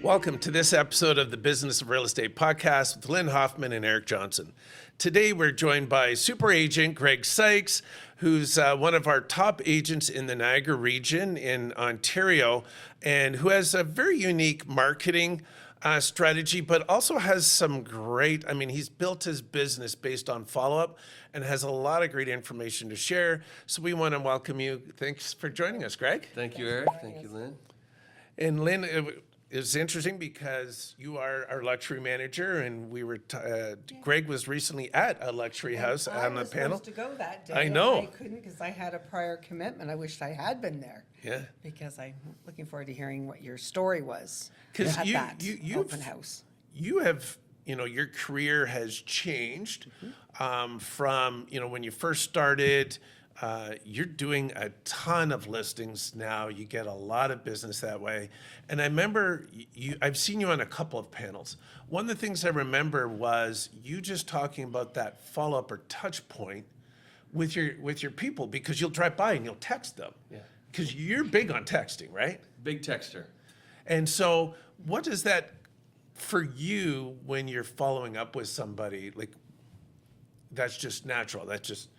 Welcome to this episode of the Business of Real Estate podcast with Lynn Hoffman and Eric Johnson. Today we're joined by super agent Greg Sykes, who's one of our top agents in the Niagara region in Ontario, and who has a very unique marketing strategy, but also has some great, he's built his business based on follow-up and has a lot of great information to share. So we want to welcome you. Thanks for joining us, Greg. Thank you, Eric. Thank you, Lynn. And Lynn, it's interesting because you are our luxury manager, and we were. Greg was recently at a luxury house on the panel. I was supposed to go that day. I know. I couldn't because I had a prior commitment. I wished I had been there. Yeah. Because I'm looking forward to hearing what your story was Because at that you open house. You have, your career has changed from, when you first started. You're doing a ton of listings now. You get a lot of business that way. And I remember I've seen you on a couple of panels. One of the things I remember was you just talking about that follow-up or touch point with your people, because you'll drive by and you'll text them. Yeah. Because you're big on texting, right? Big texter. And so what is that for you when you're following up with somebody? Like, that's just natural. That's just,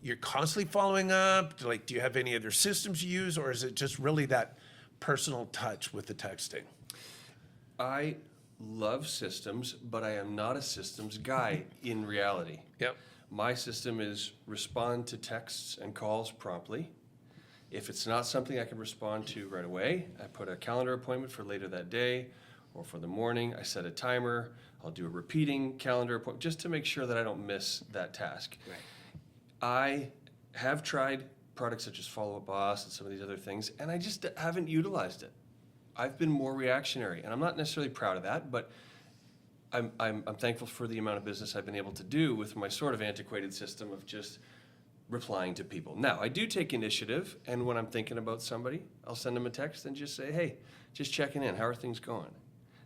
you're constantly following up? Like, do you have any other systems you use, or is it just really that personal touch with the texting? I love systems, but I am not a systems guy in reality. Yep. My system is respond to texts and calls promptly. If it's not something I can respond to right away, I put a calendar appointment for later that day or for the morning. I set a timer. I'll do a repeating calendar appointment just to make sure that I don't miss that task. Right. I have tried products such as Follow Up Boss and some of these other things, and I just haven't utilized it. I've been more reactionary, and I'm not necessarily proud of that, but I'm thankful for the amount of business I've been able to do with my sort of antiquated system of just replying to people. Now, I do take initiative, and when I'm thinking about somebody, I'll send them a text and just say, hey, just checking in. How are things going?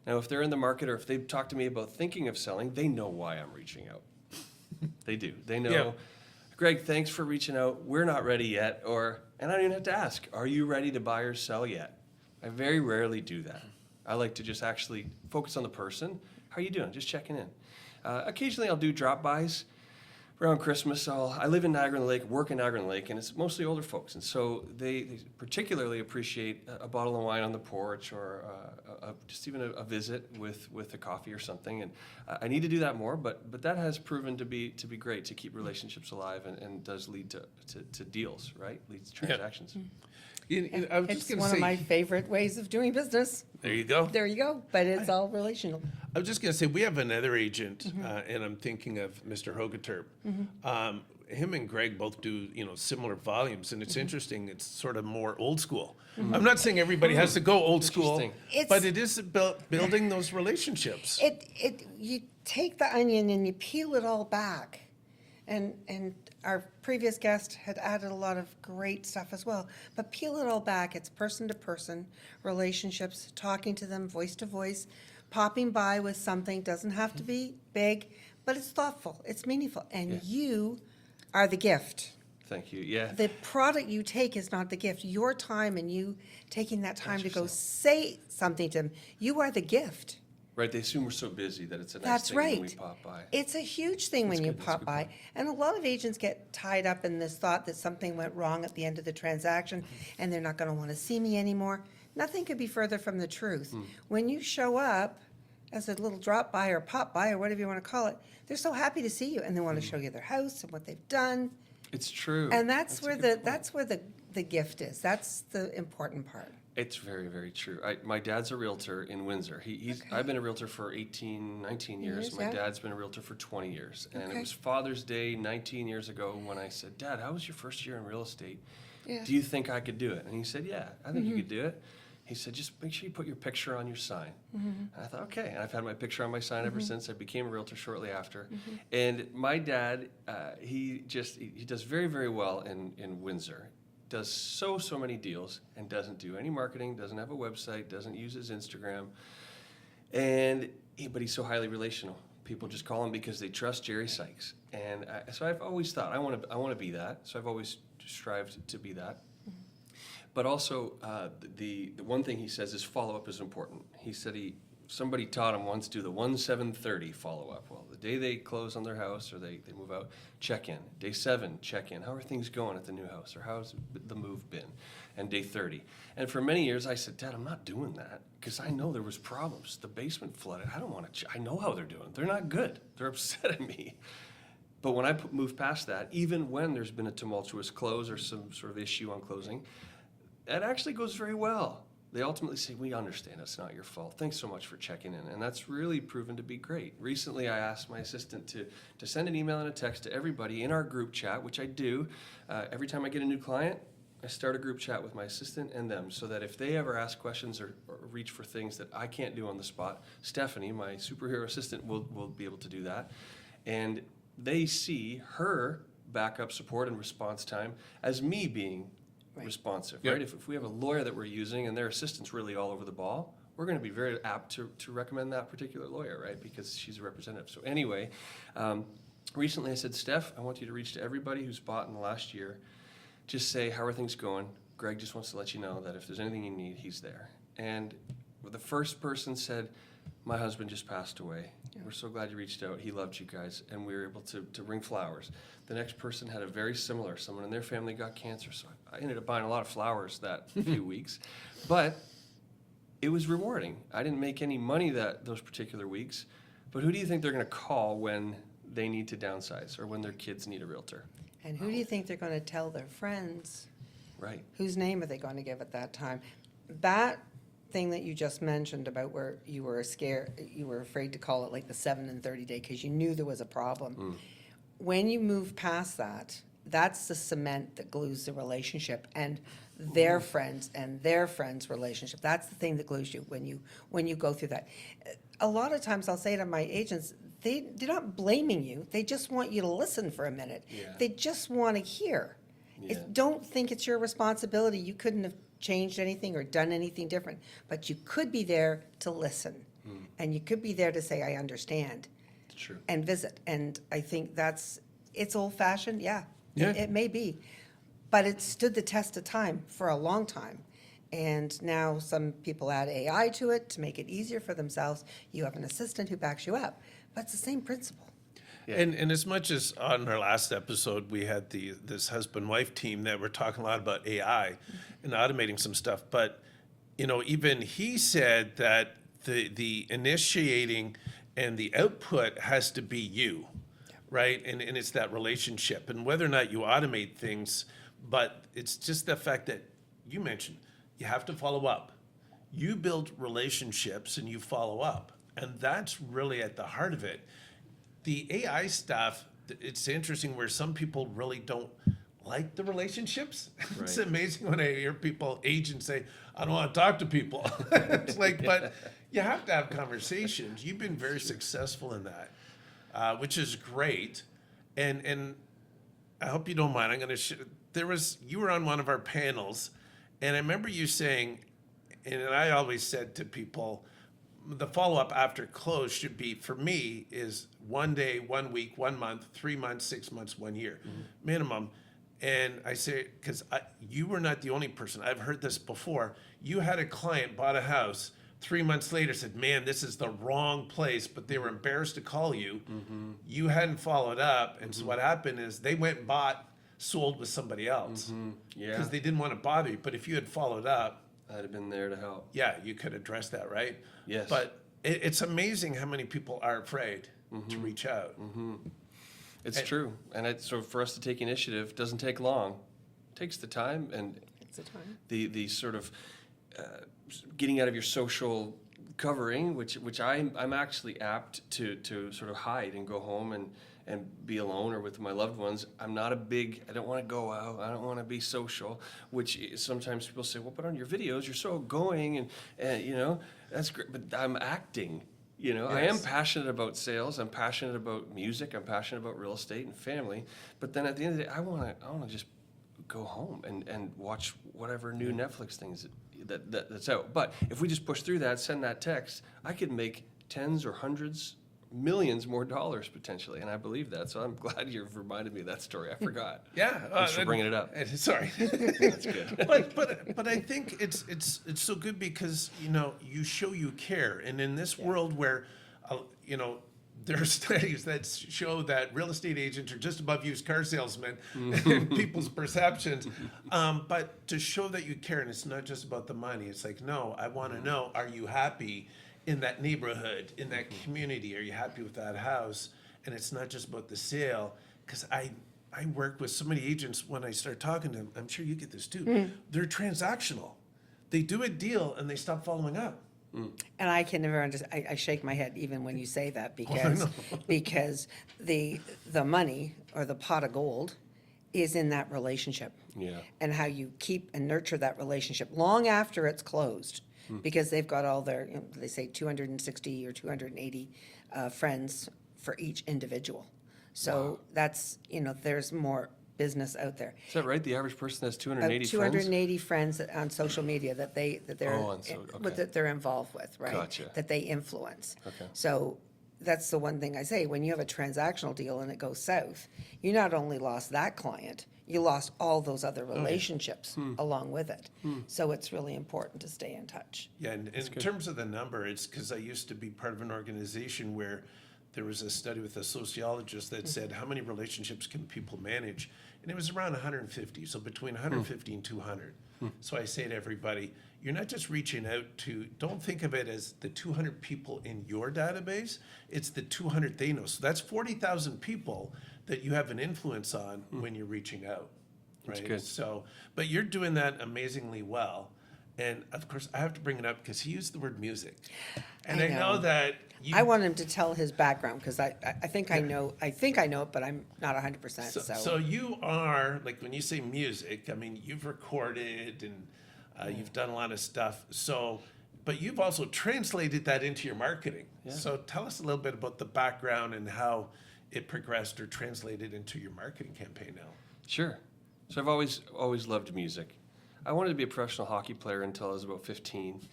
Now, if they're in the market or if they've talked to me about thinking of selling, they know why I'm reaching out. They do. They know. Yeah. Greg, thanks for reaching out. We're not ready yet. And I don't even have to ask, are you ready to buy or sell yet? I very rarely do that. I like to just actually focus on the person. How are you doing? Just checking in. Occasionally I'll do drop-bys. Around Christmas, I live in Niagara on the Lake, work in Niagara on the Lake, and it's mostly older folks. And so they particularly appreciate a bottle of wine on the porch or just even a visit with a coffee or something. And I need to do that more, but that has proven to be great to keep relationships alive and does lead to deals, right? Leads to transactions. I was just It's gonna one say, of my favorite ways of doing business. there you go. There you go. But it's all relational. I was just going to say, we have another agent, and I'm thinking of Mr. Hogaterp. Him and Greg both do, similar volumes, and it's interesting. It's sort of more old school. I'm not saying everybody has to go old school, Interesting. but it is about building those relationships. You take the onion and you peel it all back. And our previous guest had added a lot of great stuff as well. But peel it all back. It's person to person, relationships, talking to them, voice to voice, popping by with something. Doesn't have to be big, but it's thoughtful. It's meaningful. And you are the gift. Thank you. Yeah. The product you take is not the gift. Your time and you taking that time to go say something to them, you are the gift. Right, they assume we're so busy that it's a nice That's thing right. when we pop by. It's a huge thing when you good. That's a pop good by. point. And a lot of agents get tied up in this thought that something went wrong at the end of the transaction Mm-hmm. and they're not going to want to see me anymore. Nothing could be further from the truth. When you show up as a little drop by or pop by or whatever you want to call it, they're so happy to see you and they want to show you their house and what they've done. It's true. And that's a where good point. that's where the gift is. That's the important part. It's very, very true. My dad's a realtor in Windsor. I've been a realtor for 18, 19 years. Years, My yeah. dad's been a realtor for 20 years. And Okay. it was Father's Day 19 years ago when I said, Dad, how was your first year in real estate? Yeah. Do you think I could do it? And he said, yeah, I think you could do it. He said, just make sure you put your picture on your sign. And I thought, okay. And I've had my picture on my sign ever since. I became a realtor shortly after. And my dad, he does very, very well in Windsor. Does so many deals and doesn't do any marketing, doesn't have a website, doesn't use his Instagram. But he's so highly relational. People just call him because they trust Jerry Sykes. And so I've always thought, I want to be that. So I've always strived to be that. But also, the one thing he says is follow-up is important. He said somebody taught him once, do the 1-7-30 follow-up. Well, the day they close on their house or they move out, check in. Day 7, check in. How are things going at the new house? Or how's the move been? And day 30. And for many years, I said, Dad, I'm not doing that because I know there was problems. The basement flooded. I don't want to I know how they're doing. They're not good. They're upset at me. But when I moved past that, even when there's been a tumultuous close or some sort of issue on closing, it actually goes very well. They ultimately say, we understand it's not your fault. Thanks so much for checking in. And that's really proven to be great. Recently, I asked my assistant to send an email and a text to everybody in our group chat, which I do. Every time I get a new client, I start a group chat with my assistant and them so that if they ever ask questions or reach for things that I can't do on the spot, Stephanie, my superhero assistant, will be able to do that. And they see her backup support and response time as me being responsive, right? If we have a lawyer that we're using and their assistant's really all over the ball, we're going to be very apt to recommend that particular lawyer, right? Because she's a representative. So anyway, recently I said, Steph, I want you to reach to everybody who's bought in the last year. Just say, how are things going? Greg just wants to let you know that if there's anything you need, he's there. And the first person said, my husband just passed away. We're so glad you reached out. He loved you guys. And we were able to bring flowers. The next person had a very similar, someone in their family got cancer. So I ended up buying a lot of flowers that few weeks. But it was rewarding. I didn't make any money those particular weeks. But who do you think they're going to call when they need to downsize or when their kids need a realtor? And who do you think they're going to tell their friends? Right. Whose name are they going to give at that time? That thing that you just mentioned about where you were afraid to call it like the 7 and 30 day because you knew there was a problem. When you move past that, that's the cement that glues the relationship and their friends and their friends' relationship. That's the thing that glues you when you go through that. A lot of times I'll say to my agents, they're not blaming you. They just want you to listen for a minute. Yeah. They just want to hear. Yeah. Don't think it's your responsibility. You couldn't have changed anything or done anything different, but you could be there to listen. And you could be there to say, I understand. True. And visit. And I think it's old-fashioned, yeah. It may be. But it stood the test of time for a long time. And now some people add AI to it to make it easier for themselves. You have an assistant who backs you up. But it's the same principle. Yeah. And as much as on our last episode, we had this husband-wife team that were talking a lot about AI and automating some stuff. But, even he said that the initiating and the output has to be you, right? And it's that relationship. And whether or not you automate things, but it's just the fact that you mentioned you have to follow up. You build relationships and you follow up. And that's really at the heart of it. The AI stuff, it's interesting where some people really don't like the relationships. It's Right. amazing when I hear agents say, I don't want to talk to people. It's like, but you have to have conversations. You've been very successful in that, which is great. And I hope you don't mind. I'm going to you were on one of our panels, and I remember you saying, and I always said to people, the follow-up after close should be, for me, is 1 day, 1 week, 1 month, 3 months, 6 months, 1 year, minimum. And I say, because you were not the only person. I've heard this before. You had a client bought a house, 3 months later said, man, this is the wrong place, but they were embarrassed to call you. You hadn't followed up. And so what happened is they went and sold with somebody else. Yeah. Because they didn't want to bother you. But if you had followed up, I'd have been there to help. yeah, you could address that, right? Yes. But it's amazing how many people are afraid to reach out. It's true. And so for us to take initiative doesn't take long. It takes the time and It's the time. the sort of getting out of your social covering, which I'm actually apt to sort of hide and go home and be alone or with my loved ones. I don't want to go out. I don't want to be social, which sometimes people say, well, but on your videos, you're so outgoing and that's great. But I'm acting, I am passionate about sales. I'm passionate about music. I'm passionate about real estate and family. But then at the end of the day, I want to just go home and watch whatever new Netflix things that's out. But if we just push through that, send that text, I could make tens or hundreds, millions more dollars potentially, and I believe that. So I'm glad you've reminded me of that story. I forgot. Yeah, Thanks for bringing it up. Sorry. That's good. But I think it's so good because you show you care, and in this world where there are studies that show that real estate agents are just above used car salesmen in people's perceptions. But to show that you care, and it's not just about the money. It's like, no, I want to know, are you happy in that neighborhood, in that community? Are you happy with that house? And it's not just about the sale, because I work with so many agents. When I start talking to them, I'm sure you get this too. They're transactional. They do a deal and they stop following up. And I can never understand. I shake my head even when you say that because the money or the pot of gold is in that relationship. Yeah. And how you keep and nurture that relationship long after it's closed, because they've got all their, they say 260 or 280 friends for each individual. So that's, there's more business out there. Is that right? The average person has 280 280 friends on social media that they're that they're involved with, right? Gotcha. That they influence. Okay. So that's the one thing I say, when you have a transactional deal and it goes south, you not only lost that client, you lost all those other relationships along with it. So it's really important to stay in touch. Yeah, and in terms of the number, it's because I used to be part of an organization where there was a study with a sociologist that said, how many relationships can people manage? And it was around 150, so between 150 and 200. So I say to everybody, you're not just reaching out to, don't think of it as the 200 people in your database, it's the 200 they know. So that's 40,000 people that you have an influence on when you're reaching out, right? That's good. So, but you're doing that amazingly well. And of course, I have to bring it up because he used the word music. And I know that you... I want him to tell his background because I think I know it, but I'm not 100%. So you are, like when you say music, I mean, you've recorded and you've done a lot of stuff. So, but you've also translated that into your marketing. Yeah. So tell us a little bit about the background and how it progressed or translated into your marketing campaign now. Sure. So I've always loved music. I wanted to be a professional hockey player until I was about 15,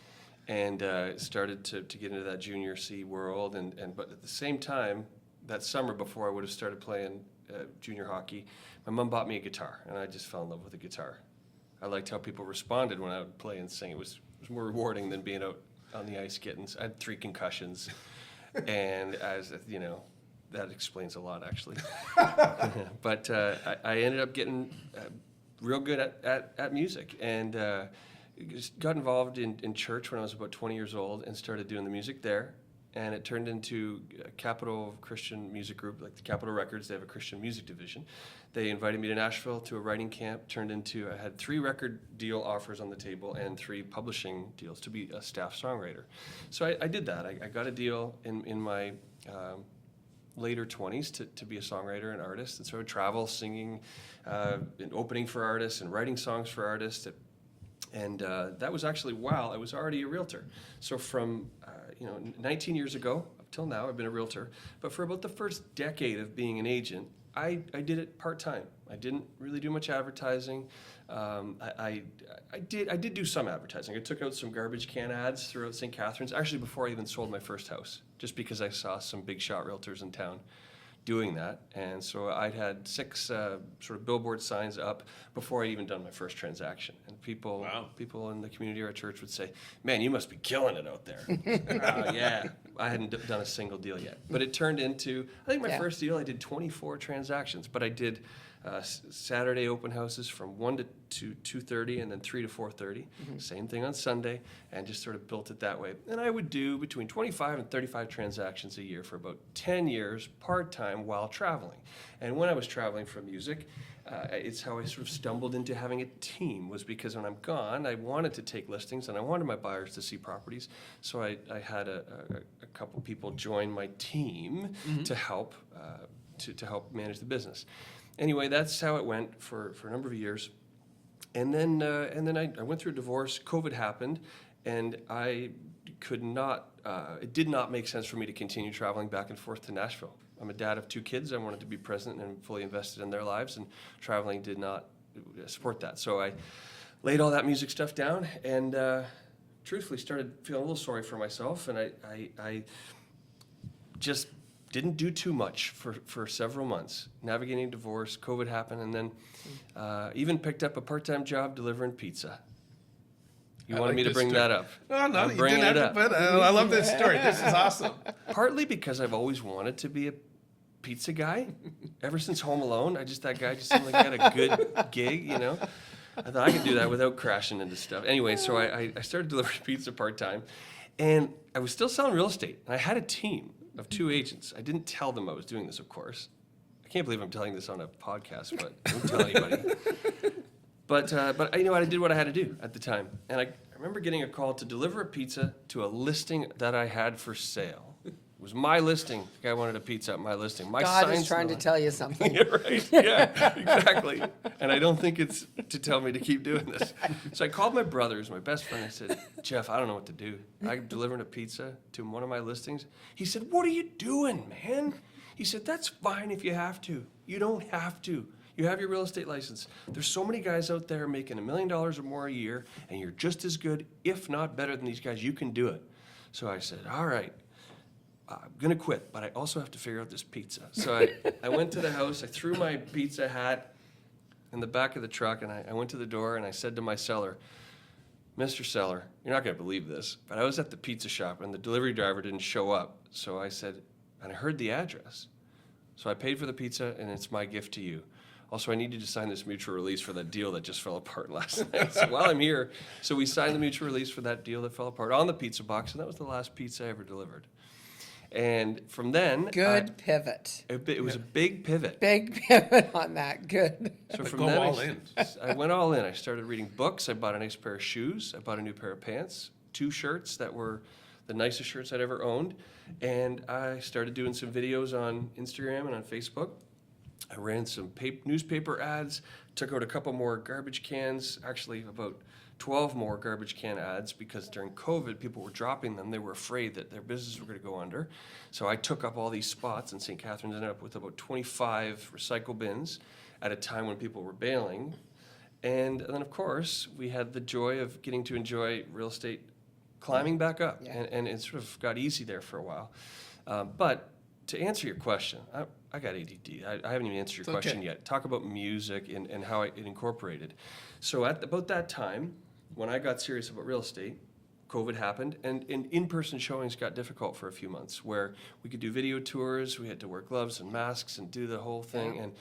and started to get into that junior C world. But at the same time, that summer before I would have started playing junior hockey, my mom bought me a guitar, and I just fell in love with the guitar. I liked how people responded when I would play and sing. It was more rewarding than being out on the ice getting. I had 3 concussions, and as you know, that explains a lot actually. But I ended up getting real good at music, and just got involved in church when I was about 20 years old and started doing the music there. And it turned into a Capital Christian Music Group, like the Capital Records. They have a Christian music division. They invited me to Nashville to a writing camp. I had 3 record deal offers on the table and 3 publishing deals to be a staff songwriter. So I did that. I got a deal in my later 20s to be a songwriter and artist. And so I would travel singing and opening for artists and writing songs for artists. And that was actually while I was already a realtor. So from 19 years ago up till now, I've been a realtor. But for about the first decade of being an agent, I did it part-time. I didn't really do much advertising. I did do some advertising. I took out some garbage can ads throughout St. Catharines, actually before I even sold my first house, just because I saw some big shot realtors in town doing that. And so I'd had 6 sort of billboard signs up before I'd even done my first transaction. And people in the community or at church would say, "Man, you must be killing it out there." Yeah, I hadn't done a single deal yet. But it turned into, I think my first deal, I did 24 transactions, but I did Saturday open houses from 1 to 2:30 and then 3 to 4:30. Same thing on Sunday, and just sort of built it that way. And I would do between 25 and 35 transactions a year for about 10 years part-time while traveling. And when I was traveling for music, it's how I sort of stumbled into having a team, was because when I'm gone, I wanted to take listings and I wanted my buyers to see properties. So I had a couple people join my team to help help manage the business. Anyway, that's how it went for a number of years. And then I went through a divorce. COVID happened, and I could not, it did not make sense for me to continue traveling back and forth to Nashville. I'm a dad of 2 kids. I wanted to be present and fully invested in their lives, and traveling did not support that. So I laid all that music stuff down and truthfully started feeling a little sorry for myself, and I just didn't do too much for several months. Navigating divorce, COVID happened, and then even picked up a part-time job delivering pizza. You wanted me to bring that up. Oh, no, I'm you bringing didn't it have to up. put it. I love this story. This is awesome. Partly because I've always wanted to be a pizza guy. Ever since Home Alone, that guy just seemed like he had a good gig, you know. I thought I could do that without crashing into stuff. Anyway, so I started delivering pizza part-time, and I was still selling real estate. And I had a team of 2 agents. I didn't tell them I was doing this, of course. I can't believe I'm telling this on a podcast, but don't tell anybody. But you know what? I did what I had to do at the time. And I remember getting a call to deliver a pizza to a listing that I had for sale. It was my listing. The guy wanted a pizza at my listing. My God sign's is trying to tell you something. Yeah, right. Yeah, exactly. And I don't think it's to tell me to keep doing this. So I called my brothers, my best friend. I said, Jeff, I don't know what to do. I'm delivering a pizza to one of my listings. He said, what are you doing, man? He said, that's fine if you have to. You don't have to. You have your real estate license. There's so many guys out there making $1 million or more a year, and you're just as good, if not better than these guys. You can do it. So I said, all right. I'm going to quit, but I also have to figure out this pizza. So I went to the house, I threw my pizza hat in the back of the truck, and I went to the door, and I said to my seller, Mr. Seller, you're not going to believe this, but I was at the pizza shop, and the delivery driver didn't show up. So I said, and I heard the address. So I paid for the pizza, and it's my gift to you. Also, I need you to sign this mutual release for that deal that just fell apart last night. So while I'm here, so we signed the mutual release for that deal that fell apart on the pizza box, and that was the last pizza I ever delivered. And from then, Good pivot. it was a big pivot. Big pivot on that. Good. So from Go then, all in. I went all in. I started reading books. I bought a nice pair of shoes. I bought a new pair of pants, 2 shirts that were the nicest shirts I'd ever owned. And I started doing some videos on Instagram and on Facebook. I ran some newspaper ads, took out a couple more garbage cans, actually about 12 more garbage can ads, because during COVID, people were dropping them. They were afraid that their businesses were going to go under. So I took up all these spots, and St. Catharines ended up with about 25 recycle bins at a time when people were bailing. And then, of course, we had the joy of getting to enjoy real estate climbing back up, Yeah. and it sort of got easy there for a while. But to answer your question, I got ADD. I haven't even answered your question yet. Talk about music and how it incorporated. So at about that time, when I got serious about real estate, COVID happened, and in-person showings got difficult for a few months, where we could do video tours, we had to wear gloves and masks and do the whole thing. And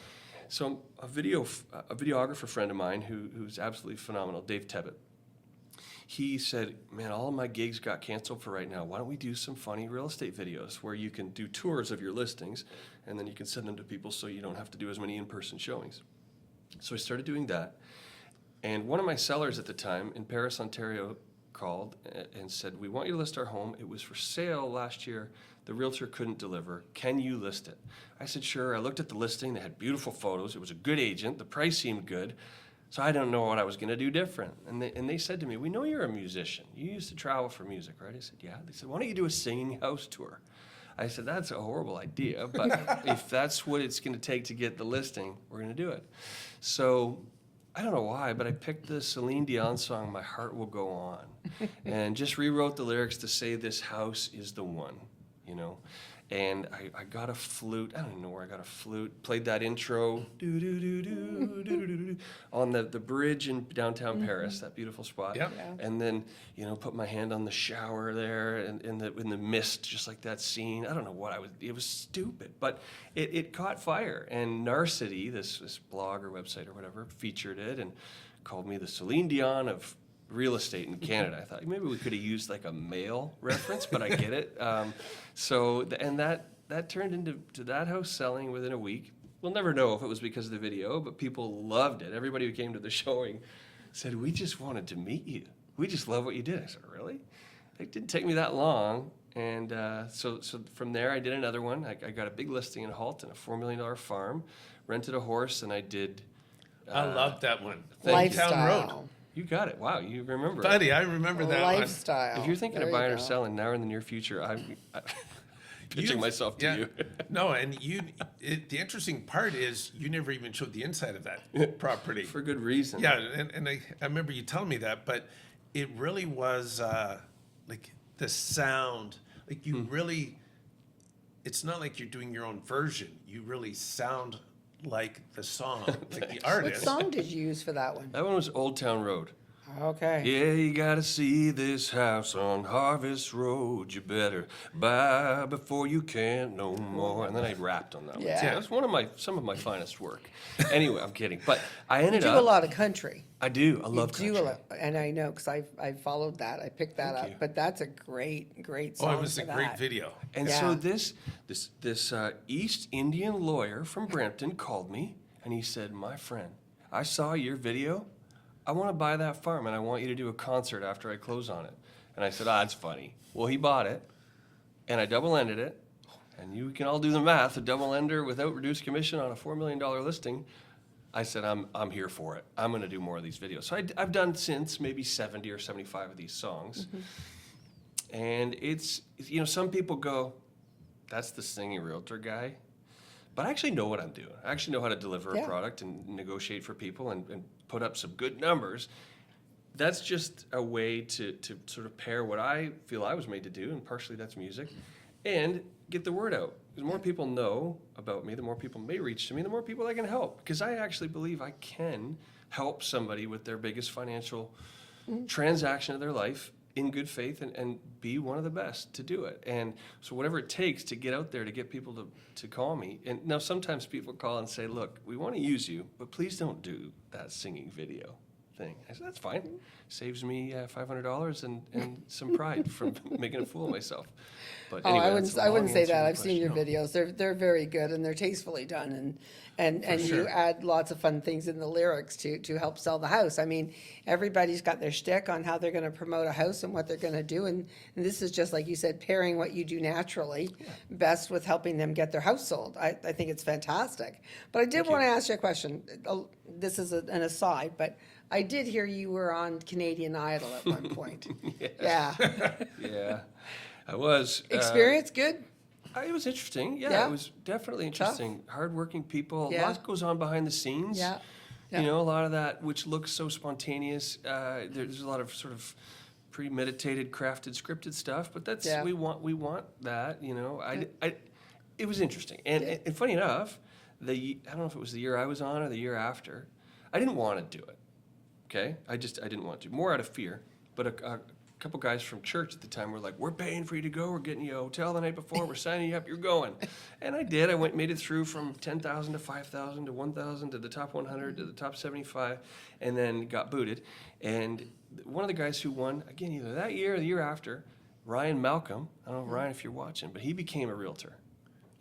so a videographer friend of mine who's absolutely phenomenal, Dave Tebbett, he said, man, all of my gigs got canceled for right now. Why don't we do some funny real estate videos where you can do tours of your listings, and then you can send them to people so you don't have to do as many in-person showings. So I started doing that. And one of my sellers at the time in Paris, Ontario, called and said, we want you to list our home. It was for sale last year. The realtor couldn't deliver. Can you list it? I said, sure. I looked at the listing. They had beautiful photos. It was a good agent. The price seemed good. So I don't know what I was going to do different. And they said to me, we know you're a musician. You used to travel for music, right? I said, yeah. They said, why don't you do a singing house tour? I said, that's a horrible idea, but if that's what it's going to take to get the listing, we're going to do it. So I don't know why, but I picked the Celine Dion song, My Heart Will Go On, and just rewrote the lyrics to say this house is the one, you know. And I got a flute. I don't even know where I got a flute. Played that intro on the bridge in downtown Paris, that beautiful spot. Yep. Yeah. And then, you know, put my hand on the shower there and in the mist, just like that scene. I don't know what it was stupid, but it caught fire. And Narcity, this blog or website or whatever, featured it and called me the Celine Dion of real estate in Canada. I thought maybe we could have used like a male reference, but I get it. That turned into that house selling within a week. We'll never know if it was because of the video, but people loved it. Everybody who came to the showing said, we just wanted to meet you. We just love what you did. I said, really? It didn't take me that long. And so from there, I did another one. I got a big listing in Halton, a $4 million farm, rented a horse, and I did... I love that one. Lifestyle. Town Road. You got it. Wow, you remember it. Buddy, I remember that one. Lifestyle. If you're thinking There of you buying or go. selling now or in the near future, I'm pitching myself to you. No, and the interesting part is you never even showed the inside of that property. For good reason. Yeah, and I remember you telling me that, but it really was like the sound. Like you really it's not like you're doing your own version. You really sound like the song, like the artist. What song did you use for that one? That one was Old Town Road. Okay. Yeah, you gotta see this house on Harvest Road. You better buy before you can't no more. And then I rapped on that one. Yeah. That's some of my finest work. Anyway, I'm kidding. But I ended You up. do a lot of country. I do. I You love do country. a lot, and I know because I followed that. I picked that Thank up. you. But that's a great Oh, song. it was a for great that. video. And Yeah. so this East Indian lawyer from Brampton called me, and he said, "My friend, I saw your video. I want to buy that farm, and I want you to do a concert after I close on it." And I said, "That's funny." Well, he bought it, and I double-ended it, and you can all do the math. A double-ender without reduced commission on a $4 million listing. I said, I'm here for it. I'm going to do more of these videos. So I've done since maybe 70 or 75 of these songs. And it's, some people go, "That's the Singing Realtor guy." But I actually know what I'm doing. I actually know how to deliver a Yeah. product and negotiate for people and put up some good numbers. That's just a way to sort of pair what I feel I was made to do, and partially that's music, and get the word out. The more people know about me, the more people may reach to me, the more people I can help. Because I actually believe I can help somebody with their biggest financial transaction of their life in good faith and be one of the best to do it. And so whatever it takes to get out there to get people to call me. And now sometimes people call and say, "Look, we want to use you, but please don't do that singing video thing." I said, "That's fine. Saves me $500 and some pride from making a fool of myself." But Oh, anyway, I that's wouldn't. a I wouldn't long say answer to that. your I've seen your question. videos. They're very good and they're tastefully done, and you sure. add lots of fun things in the lyrics to help sell the house. I mean, everybody's got their shtick on how they're going to promote a house and what they're going to do, and this is just like you said, pairing what you do naturally best with helping them get their house sold. I think it's fantastic. But I did want to ask you a question. This is an aside, but I did hear you were on Canadian Idol at one point. Yeah. Yeah, I was. Experience good? It was interesting. Yeah, Yeah. it was definitely interesting. Hardworking people. Yeah. A lot goes on behind the scenes. Yeah. Yeah. A lot of that which looks so spontaneous. There's a lot of sort of premeditated, crafted, scripted stuff. But that's Yeah. we want that. It was interesting. And funny enough, I don't know if it was the year I was on or the year after. I didn't want to do it. Okay, I didn't want to. More out of fear. But a couple guys from church at the time were like, "We're paying for you to go. We're getting you a hotel the night before. We're signing you up. You're going." And I did. I made it through from 10,000 to 5,000 to 1,000 to the top 100 to the top 75, and then got booted. And one of the guys who won, again, either that year or the year after, Ryan Malcolm, I don't know, Ryan, if you're watching, but he became a realtor.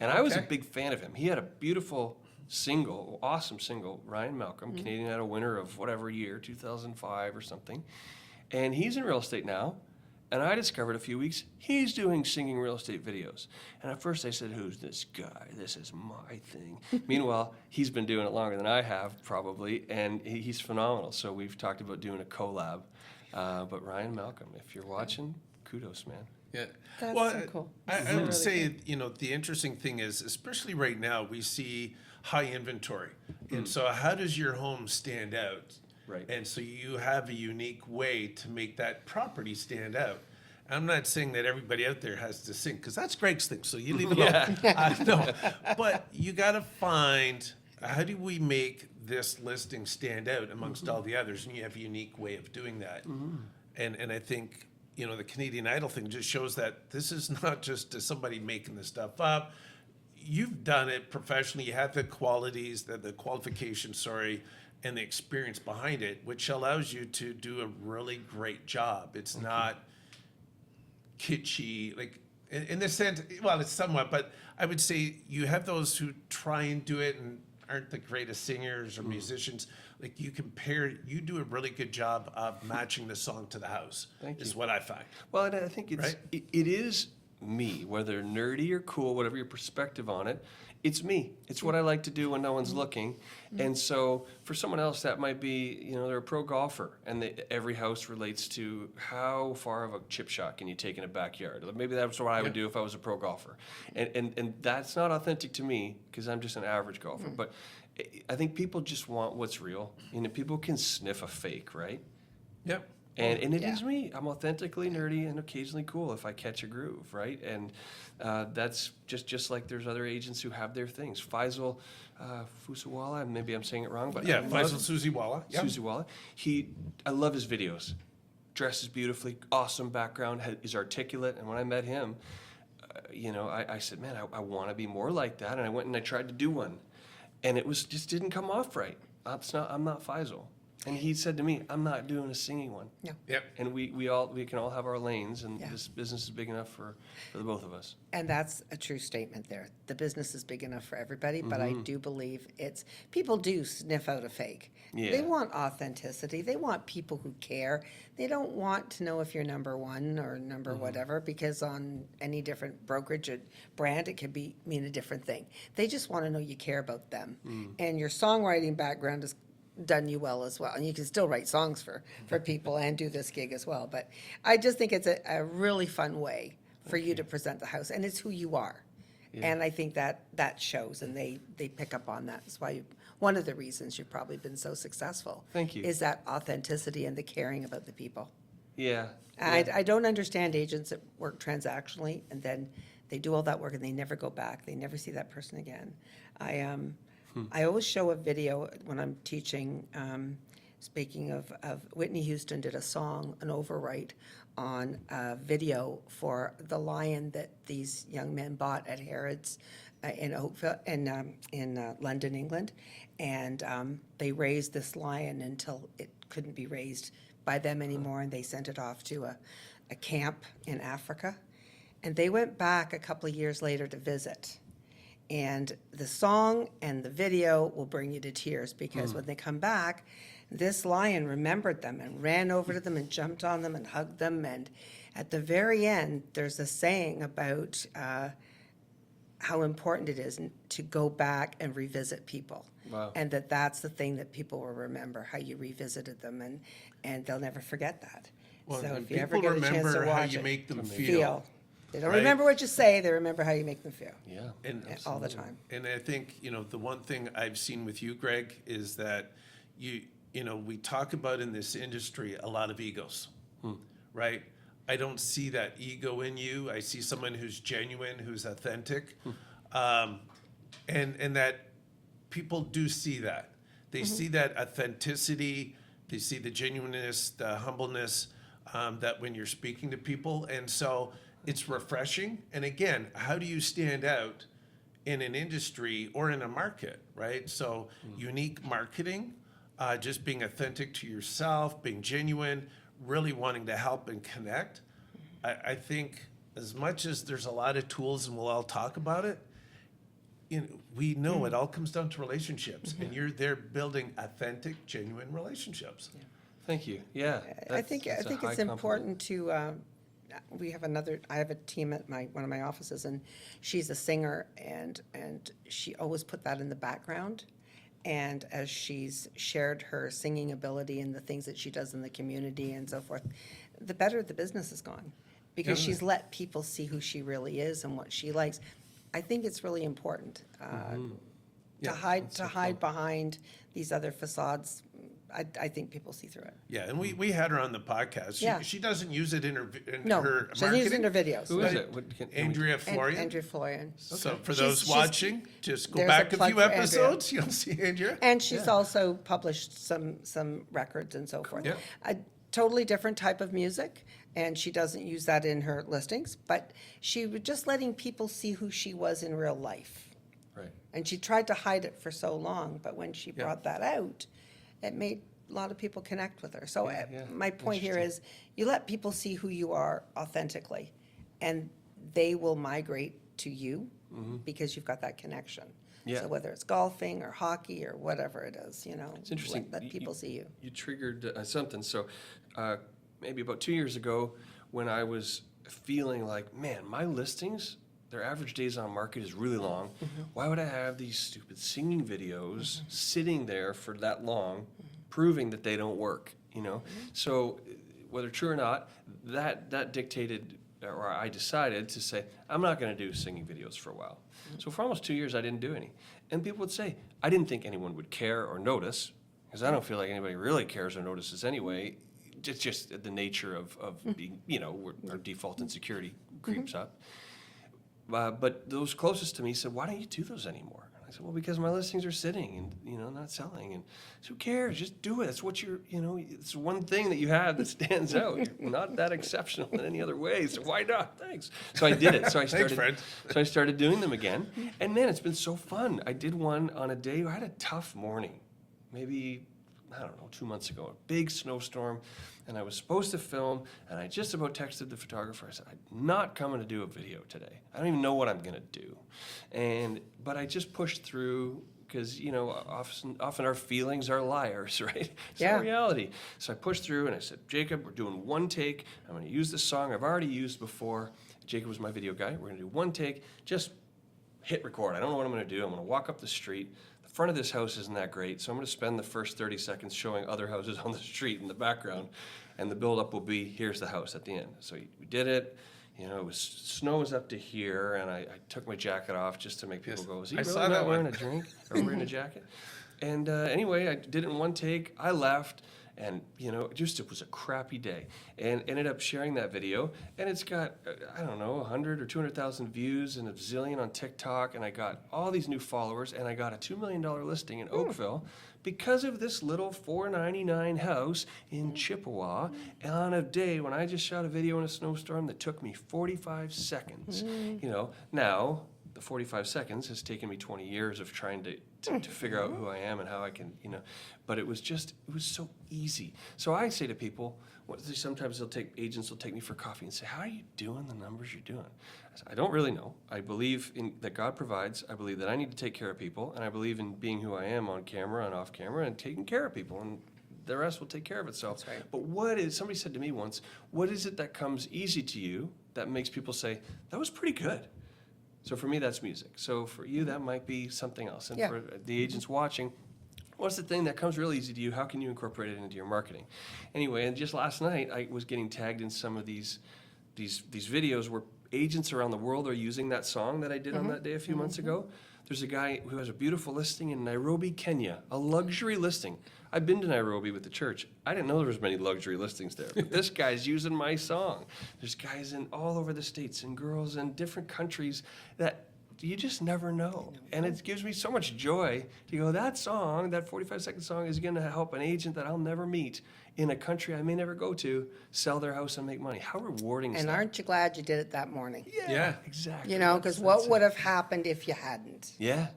And I was a Okay. big fan of him. He had a beautiful single, awesome single, Ryan Malcolm, Canadian Idol winner of whatever year, 2005 or something. And he's in real estate now. And I discovered a few weeks, he's doing singing real estate videos. And at first I said, "Who's this guy? This is my thing." Meanwhile, he's been doing it longer than I have, probably, and he's phenomenal. So we've talked about doing a collab. But Ryan Malcolm, if you're watching, kudos, man. Yeah. That's well, so cool. I Really would say, the interesting thing is, especially right now, we see high inventory. And so how does your home stand out? Right. And so you have a unique way to make that property stand out. I'm not saying that everybody out there has to sing, because that's Greg's thing, so you leave it alone. No, but you got to find, how do we make this listing stand out amongst all the others? And you have a unique way of doing that. And I think, the Canadian Idol thing just shows that this is not just somebody making this stuff up. You've done it professionally. You have the qualities, the qualifications, and the experience behind it, which allows you to do a really great job. It's not kitschy, like in the sense, well, it's somewhat, but I would say you have those who try and do it and aren't the greatest singers or musicians. Like you do a really good job of matching the song to the house. Thank is you. what I find. Well, and I think Right? it is me, whether nerdy or cool, whatever your perspective on it. It's me. It's what I like to do when no one's looking. And so for someone else, that might be, they're a pro golfer, and every house relates to how far of a chip shot can you take in a backyard. Maybe that's what I would do if I was a pro golfer. And that's not authentic to me, because I'm just an average golfer. But I think people just want what's real. People can sniff a fake, right? Yep. And it Yeah. is me. I'm authentically nerdy and occasionally cool if I catch a groove, right? And that's just like there's other agents who have their things. Faisal Fusiwala, maybe I'm saying it wrong, but Yeah, I love Faisal Suziwala. Yeah. Suziwala. I love his videos. Dresses beautifully, awesome background, is articulate. And when I met him, I said, man, I want to be more like that. And I went and I tried to do one, and it just didn't come off right. I'm not Faisal. And he said to me, I'm not doing a singing one. No. Yep. And we can all have our lanes, and Yeah. this business is big enough for the both of us. And that's a true statement there. The business is big enough for everybody, but I do believe people do sniff out a fake. Yeah. They want authenticity. They want people who care. They don't want to know if you're number one or number whatever, because on any different brokerage or brand, it could mean a different thing. They just want to know you care about them. And your songwriting background has done you well as well. And you can still write songs for people and do this gig as well. But I just think it's a really fun way for you to present the house, and it's who you are. And I think that shows, and they pick up on that. That's why one of the reasons you've probably been so successful. Thank you. Is that authenticity and the caring about the people. Yeah. I don't understand agents that work transactionally and then they do all that work and they never go back. They never see that person again. I always show a video when I'm teaching. Speaking of Whitney Houston did a song, an overwrite on a video for the lion that these young men bought at Harrods in Oakville, in London, England, and they raised this lion until it couldn't be raised by them anymore, and they sent it off to a camp in Africa, and they went back a couple of years later to visit. And the song and the video will bring you to tears, because when they come back, this lion remembered them and ran over to them and jumped on them and hugged them. And at the very end, there's a saying about how important it is to go back and revisit people. Wow. And that's the thing that people will remember, how you revisited them, and they'll never forget that. Well, so and if you ever people get a chance remember to how watch you it, make them feel. They don't right? remember what you say, they remember how you make them feel. Yeah. And All the time. And I think, the one thing I've seen with you, Greg, is that we talk about in this industry a lot of egos, right? I don't see that ego in you. I see someone who's genuine, who's authentic, and that people do see that. They see that authenticity. They see the genuineness, the humbleness, that when you're speaking to people. And so it's refreshing. And again, how do you stand out in an industry or in a market, right? So unique marketing, just being authentic to yourself, being genuine, really wanting to help and connect. I think as much as there's a lot of tools and we'll all talk about it, we know it all comes down to relationships, and you're there building authentic, genuine relationships. Thank you. Yeah. I think that's a high it's compliment. important to. I have a team at one of my offices, and she's a singer, and she always put that in the background. And as she's shared her singing ability and the things that she does in the community and so forth, the better the business has gone, because she's let people see who she really is and what she likes. I think it's really important to hide behind these other facades. I think people see through it. Yeah, and we had her on the podcast. Yeah. She doesn't use it in her No, her she doesn't use it in her marketing. videos. Who is But it? What, can we- Andrea Florian. Andrea Florian. So for She's- those she's- watching, just go there's a back a plug few for Andrea. episodes. You'll see Andrea. And she's also published some records and so forth. Yeah. A totally different type of music, and she doesn't use that in her listings, but she was just letting people see who she was in real life. Right. And she tried to hide it for so long, but when she brought that out, it made a lot of people connect with her. So Yeah. my point here is, you let people see who you are authentically, and they will migrate to you because you've got that connection. Yeah. So whether it's golfing or hockey or whatever it is, It's interesting. let people see you. You triggered something. So maybe about 2 years ago, when I was feeling like, man, my listings, their average days on market is really long. Why would I have these stupid singing videos sitting there for that long, proving that they don't work? So whether true or not, that dictated, or I decided to say, I'm not going to do singing videos for a while. So for almost 2 years, I didn't do any. And people would say, I didn't think anyone would care or notice, because I don't feel like anybody really cares or notices anyway. just the nature of being, our default insecurity creeps up. But those closest to me said, why don't you do those anymore? And I said, well, because my listings are sitting and, not selling. And so who cares? Just do it. That's what it's one thing that you have that stands out. You're not that exceptional in any other way. So why not? Thanks. So I did it. So I started, friend. So I started doing them again. And man, it's been so fun. I did one on a day where I had a tough morning. Maybe, I don't know, 2 months ago, a big snowstorm, and I was supposed to film, and I just about texted the photographer. I said, I'm not coming to do a video today. I don't even know what I'm going to do. But I just pushed through because, often our feelings are liars, right? It's not reality. So I pushed through, and I said, Jacob, we're doing one take. I'm going to use this song I've already used before. Jacob was my video guy. We're going to do one take. Just hit record. I don't know what I'm going to do. I'm going to walk up the street. The front of this house isn't that great, so I'm going to spend the first 30 seconds showing other houses on the street in the background, and the build-up will be, here's the house at the end. So we did it. Snow was up to here, and I took my jacket off just to make people go, is he really not wearing a drink or wearing a jacket? And anyway, I did it in one take. I left. And, it was a crappy day. And ended up sharing that video. And it's got, 100 or 200,000 views and a zillion on TikTok. And I got all these new followers. And I got a $2 million listing in Oakville because of this little $499 house in Chippewa on a day when I just shot a video in a snowstorm that took me 45 seconds. Now the 45 seconds has taken me 20 years of trying to figure out who I am and how I can, but it was so easy. So I say to people, sometimes agents will take me for coffee and say, how are you doing the numbers you're doing? I say, I don't really know. I believe that God provides. I believe that I need to take care of people, and I believe in being who I am on camera and off camera and taking care of people, and the rest will take care of itself. That's right. But somebody said to me once, what is it that comes easy to you that makes people say, that was pretty good? So for me, that's music. So for you, that might be something else. And for the agents watching, what's the thing that comes real easy to you? How can you incorporate it into your marketing? Anyway, and just last night, I was getting tagged in some of these videos where agents around the world are using that song that I did on that day a few months ago. There's a guy who has a beautiful listing in Nairobi, Kenya, a luxury listing. I've been to Nairobi with the church. I didn't know there was many luxury listings there, but this guy's using my song. There's guys in all over the States and girls in different countries that you just never know. And it gives me so much joy to go, that song, that 45-second song is going to help an agent that I'll never meet in a country I may never go to sell their house and make money. How rewarding is And that? aren't you glad you did it that morning? Yeah. Exactly. Because what would have happened if you hadn't? Yeah,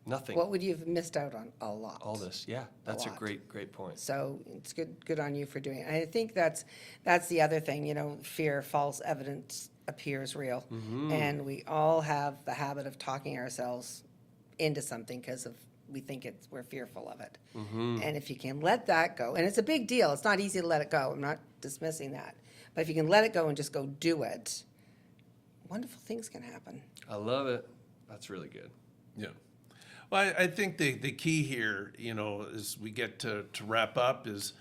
nothing. What would you have missed out on? A lot. All this, yeah. That's a lot. great point. So it's good on you for doing it. And I think that's the other thing, fear, false evidence appears real. And we all have the habit of talking ourselves into something because we think we're fearful of it. And if you can let that go, and it's a big deal. It's not easy to let it go. I'm not dismissing that. But if you can let it go and just go do it, wonderful things can happen. I love it. That's really good. Yeah. Well, I think the key here, as we get to wrap up is,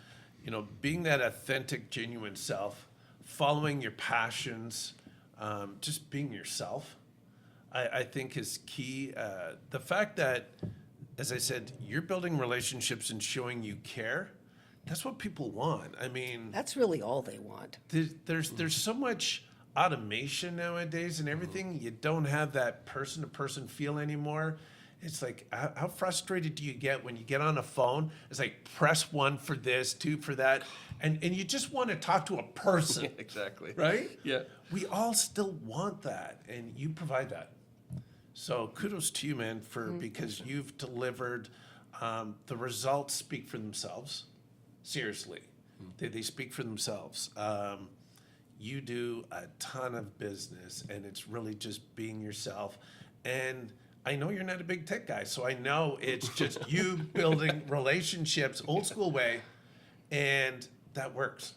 being that authentic, genuine self, following your passions, just being yourself, I think is key. The fact that, as I said, you're building relationships and showing you care, that's what people want. I mean, That's really all they want. there's so much automation nowadays and everything. You don't have that person-to-person feel anymore. It's like, how frustrated do you get when you get on a phone? It's like, press 1 for this, 2 for that. And you just want to talk to a person. Exactly. Right? Yeah. We all still want that, and you provide that. So kudos to you, man, because you've delivered. The results speak for themselves. Seriously. They speak for themselves. You do a ton of business, and it's really just being yourself. And I know you're not a big tech guy, so I know it's just you building relationships old school way, and that works.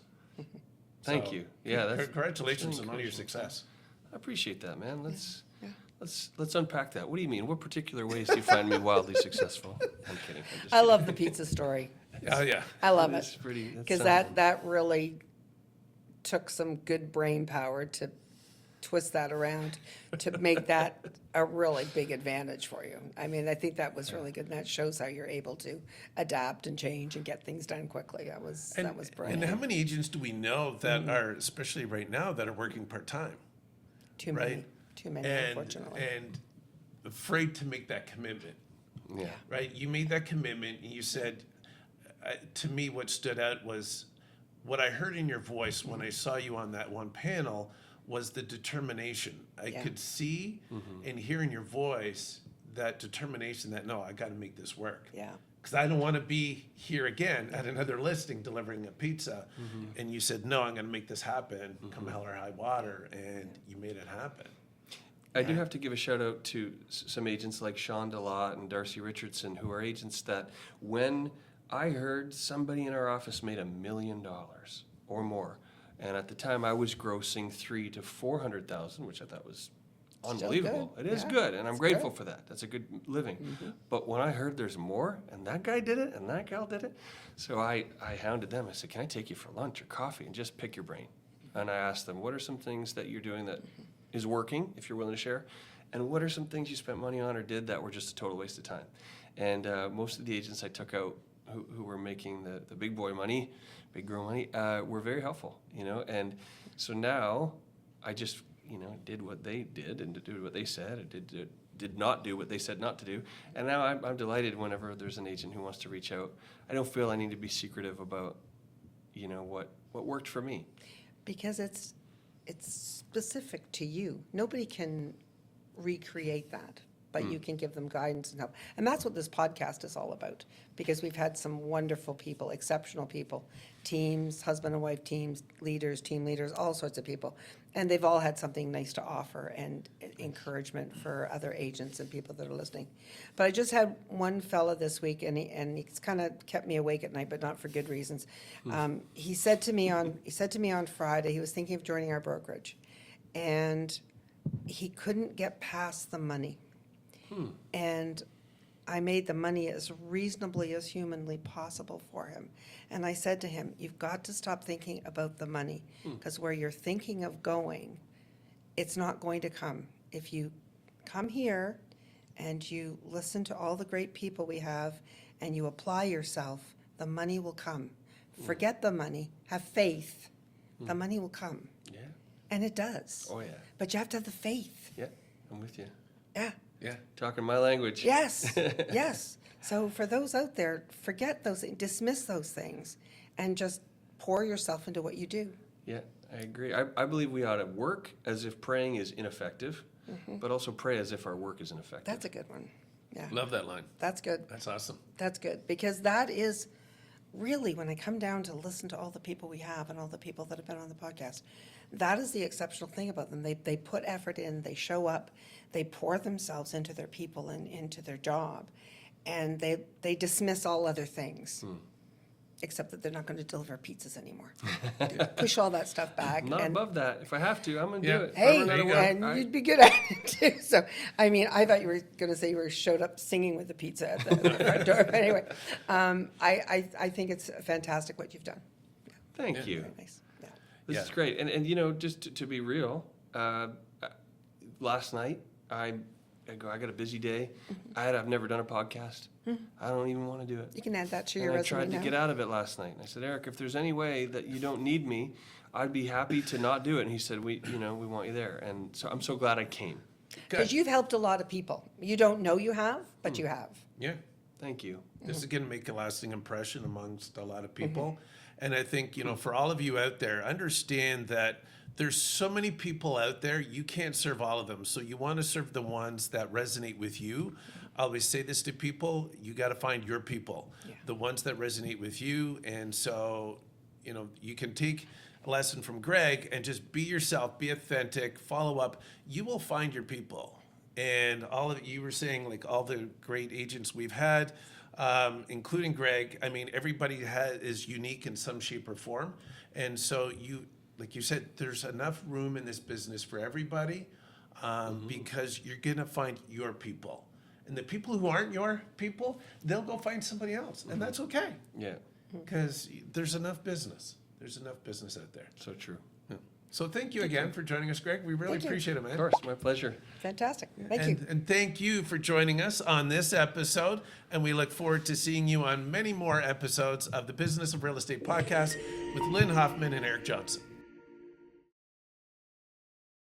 Thank you. Yeah, that's Congratulations on all your encouraging. success. I appreciate that, man. Let's unpack that. What do you mean? What particular ways do you find me wildly successful? I'm kidding. I'm just I kidding. love the pizza story. Oh, yeah. I love That's it. pretty. Because sounds- that really took some good brain power to twist that around to make that a really big advantage for you. I mean, I think that was really good, and that shows how you're able to adapt and change and get things done quickly. That was brilliant. And how many agents do we know that are, especially right now, that are working part-time? Too many, right? unfortunately. And afraid to make that commitment, Yeah. right? You made that commitment, and you said, to me, what stood out was what I heard in your voice when I saw you on that one panel was the determination. I Yeah. could see and hear in your voice that determination that, no, I got to make this work. Yeah. Because I don't want to be here again at another listing delivering a pizza. And you said, no, I'm going to make this happen, come hell or high water, and you made it happen. I do have to give a shout out to some agents like Sean DeLaw and Darcy Richardson, who are agents that when I heard somebody in our office made $1 million or more, and at the time I was grossing $300,000 to $400,000, which I thought was unbelievable. good. It is Yeah, good, and I'm it's grateful good. for that. That's a good living. But when I heard there's more, and that guy did it, and that gal did it, so I hounded them. I said, can I take you for lunch or coffee and just pick your brain? And I asked them, what are some things that you're doing that is working, if you're willing to share? And what are some things you spent money on or did that were just a total waste of time? And most of the agents I took out who were making the big boy money, big girl money, were very helpful, And so now I just, did what they did and did what they said, and did not do what they said not to do. And now I'm delighted whenever there's an agent who wants to reach out. I don't feel I need to be secretive about, what worked for me. Because it's specific to you. Nobody can recreate that, but you can give them guidance and help. And that's what this podcast is all about, because we've had some wonderful people, exceptional people, teams, husband and wife teams, leaders, team leaders, all sorts of people. And they've all had something nice to offer and encouragement for other agents and people that are listening. But I just had one fella this week, and he's kind of kept me awake at night, but not for good reasons. He said to me on Friday, he was thinking of joining our brokerage, and he couldn't get past the money. And I made the money as reasonably as humanly possible for him. And I said to him, you've got to stop thinking about the money, because where you're thinking of going, it's not going to come. If you come here and you listen to all the great people we have and you apply yourself, the money will come. Forget the money, have faith. The money will come. Yeah. And it does. Oh, yeah. But you have to have the faith. Yeah, I'm with you. Yeah. Yeah. Talking my language. Yes, yes. So for those out there, forget those, dismiss those things, and just pour yourself into what you do. Yeah, I agree. I believe we ought to work as if praying is ineffective, but also pray as if our work is ineffective. That's a good one. Yeah, Love that line. that's good. That's awesome. That's good, because that is really, when I come down to listen to all the people we have and all the people that have been on the podcast, that is the exceptional thing about them. They put effort in, they show up, they pour themselves into their people and into their job, and they dismiss all other things, except that they're not going to deliver pizzas anymore. Push all that stuff back. I'm not and, above that. If I have to, I'm going to Yeah. do it. Hey, There you go. and you'd be good at it too. So, I mean, I thought you were going to say you showed up singing with the pizza at the front door. But anyway, I think it's fantastic what you've done. Thank you. Very nice. Yeah. This is great. And just to be real, last night, I got a busy day. I've never done a podcast. I don't even want to do it. You can add that to your And I resume tried to now. get out of it last night. And I said, Eric, if there's any way that you don't need me, I'd be happy to not do it. And he said, we want you there. And so I'm so glad I came. Because you've helped a lot of people. You don't know you have, but you have. Yeah. Thank you. This is going to make a lasting impression amongst a lot of people. And I think, for all of you out there, understand that there's so many people out there, you can't serve all of them. So you want to serve the ones that resonate with you. I always say this to people, you got to find your people, the ones that resonate with you. And so, you can take a lesson from Greg and just be yourself, be authentic, follow up. You will find your people. And all of you were saying, like all the great agents we've had, including Greg, I mean, everybody is unique in some shape or form. And so like you said, there's enough room in this business for everybody, because you're going to find your people. And the people who aren't your people, they'll go find somebody else. And that's okay, Yeah, because there's enough business. There's enough business out there. so true. Yeah. So thank you again for joining us, Greg. We really Thank you. appreciate it, man. Of course, my pleasure. Fantastic. Thank you. And thank you for joining us on this episode. And we look forward to seeing you on many more episodes of the Business of Real Estate podcast with Lynn Hoffman and Eric Johnson.